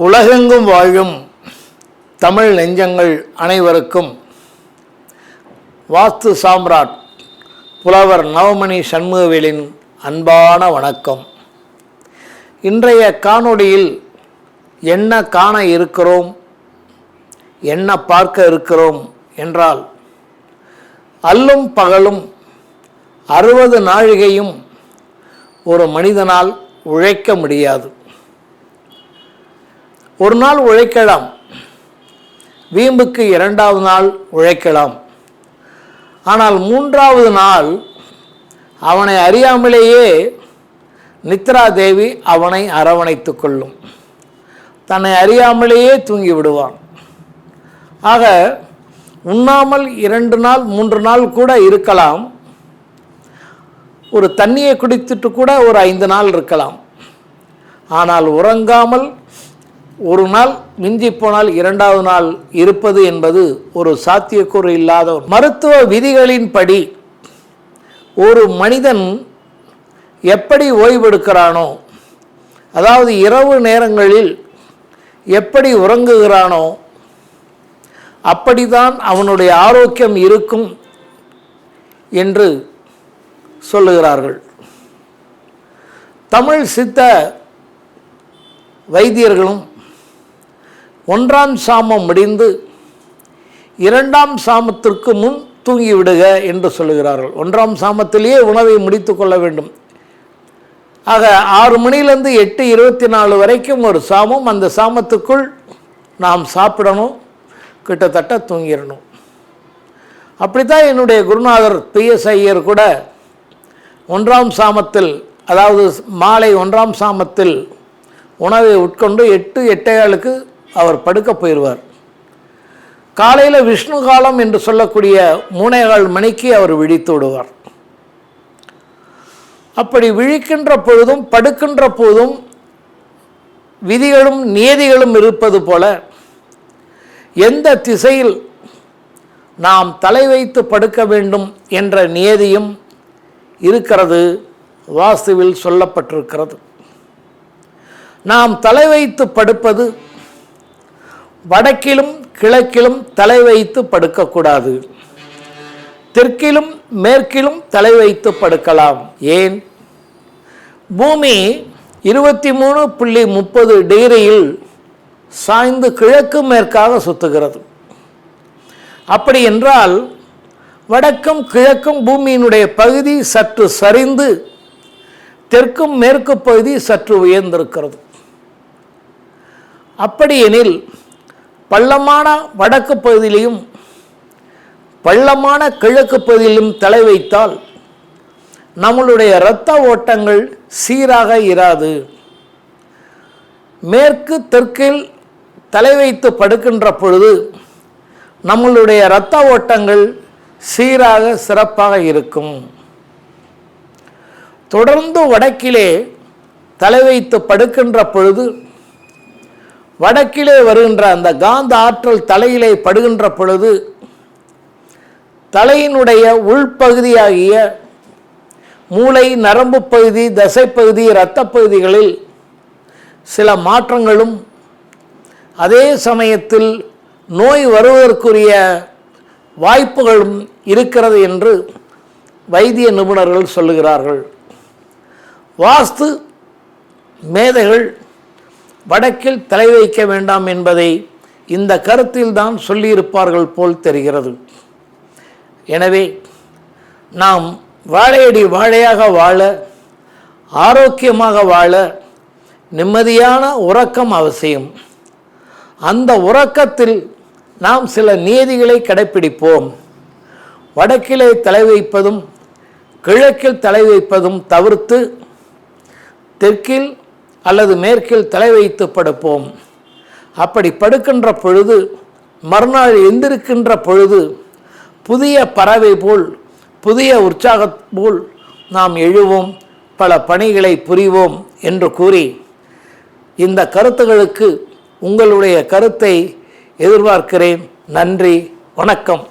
உலகெங்கும் வாழும் தமிழ் நெஞ்சங்கள் அனைவருக்கும் வாஸ்து சாம்ராட் புலவர் நவமணி சண்முகவேலின் அன்பான வணக்கம். இன்றைய காணொளியில் என்ன காண இருக்கிறோம், என்ன பார்க்க இருக்கிறோம் என்றால், அல்லும் பகலும் 60 நாழிகையும் ஒரு மனிதனால் உழைக்க முடியாது. ஒரு நாள் உழைக்கலாம், வீம்புக்கு 2வது நாள் உழைக்கலாம். ஆனால் 3வது நாள் அவனை அறியாமலேயே நித்ரா தேவி அவனை அரவணைத்து கொள்ளும். தன்னை அறியாமலேயே தூங்கி விடுவான். ஆக உண்ணாமல் 2 நாள் 3 நாள் கூட இருக்கலாம். ஒரு தண்ணியை குடித்துட்டு கூட ஒரு 5 நாள் இருக்கலாம். ஆனால் உறங்காமல் ஒரு நாள் மிஞ்சி போனால் 2வது நாள் இருப்பது என்பது ஒரு சாத்தியக்கூறு இல்லாத. மருத்துவ விதிகளின்படி ஒரு மனிதன் எப்படி ஓய்வெடுக்கிறானோ, அதாவது இரவு நேரங்களில் எப்படி உறங்குகிறானோ அப்படித்தான் அவனுடைய ஆரோக்கியம் இருக்கும் என்று சொல்லுகிறார்கள். தமிழ் சித்த வைத்தியர்களும் 1ஆம் சாமம் முடிந்து 2ஆம் சாமத்திற்கு முன் தூங்கிவிடுக என்று சொல்லுகிறார்கள். 1ஆம் சாமத்திலேயே உணவை முடித்து கொள்ள வேண்டும். ஆக 6 மணிலேருந்து 8:24 வரைக்கும் ஒரு சாமம். அந்த சாமத்துக்குள் நாம் சாப்பிடணும், கிட்டத்தட்ட தூங்கிடணும். அப்படித்தான் என்னுடைய குருநாதர் PS ஐயர் கூட 1ஆம் சாமத்தில், அதாவது மாலை 1ஆம் சாமத்தில் உணவை உட்கொண்டு 8:15க்கு அவர் படுக்க போயிடுவார். காலையில் விஷ்ணு காலம் என்று சொல்லக்கூடிய 3:15 மணிக்கு அவர் விழித்து விடுவார். அப்படி விழிக்கின்ற பொழுதும் படுக்கின்ற போதும் விதிகளும் நியதிகளும் இருப்பது போல எந்த திசையில் நாம் தலை வைத்து படுக்க வேண்டும் என்ற நியதியும் இருக்கிறது, வாஸ்துவில் சொல்லப்பட்டிருக்கிறது. நாம் தலை வைத்து படுப்பது வடக்கிலும் கிழக்கிலும் தலை வைத்து படுக்கக்கூடாது. தெற்கிலும் மேற்கிலும் தலை வைத்து படுக்கலாம். ஏன்? பூமி 23.30 டிகிரியில் சாய்ந்து கிழக்கு மேற்காக சுற்றுகிறது. அப்படி என்றால் வடக்கும் கிழக்கும் பூமியினுடைய பகுதி சற்று சரிந்து, தெற்கும் மேற்கு பகுதி சற்று உயர்ந்திருக்கிறது. அப்படியெனில் பள்ளமான வடக்கு பகுதியிலும் பள்ளமான கிழக்கு பகுதியிலும் தலை வைத்தால் நம்மளுடைய இரத்த ஓட்டங்கள் சீராக இராது. மேற்கு தெற்கில் தலை வைத்து படுக்கின்ற பொழுது நம்மளுடைய இரத்த ஓட்டங்கள் சீராக சிறப்பாக இருக்கும். தொடர்ந்து வடக்கிலே தலை வைத்து படுக்கின்ற பொழுது வடக்கிலே வருகின்ற அந்த காந்த ஆற்றல் தலையிலே படுகின்ற பொழுது தலையினுடைய உள்பகுதியாகிய மூளை, நரம்பு பகுதி, தசைப்பகுதி, இரத்த பகுதிகளில் சில மாற்றங்களும், அதே சமயத்தில் நோய் வருவதற்குரிய வாய்ப்புகளும் இருக்கிறது என்று வைத்திய நிபுணர்கள் சொல்லுகிறார்கள். வாஸ்து மேதைகள் வடக்கில் தலை வைக்க வேண்டாம் என்பதை இந்த கருத்தில் தான் சொல்லியிருப்பார்கள் போல் தெரிகிறது. எனவே நாம் வாழையடி வாழையாக வாழ, ஆரோக்கியமாக வாழ நிம்மதியான உறக்கம் அவசியம். அந்த உறக்கத்தில் நாம் சில நியதிகளை கடைப்பிடிப்போம். வடக்கிலே தலை வைப்பதும் கிழக்கில் தலை வைப்பதும் தவிர்த்து தெற்கில் அல்லது மேற்கில் தலை வைத்து படுப்போம். அப்படி படுக்கின்ற பொழுது மறுநாள் எந்திருக்கின்ற பொழுது புதிய பறவை போல், புதிய உற்சாக போல் நாம் எழுவோம், பல பணிகளை புரிவோம் என்று கூறி, இந்த கருத்துகளுக்கு உங்களுடைய கருத்தை எதிர்பார்க்கிறேன். நன்றி, வணக்கம்.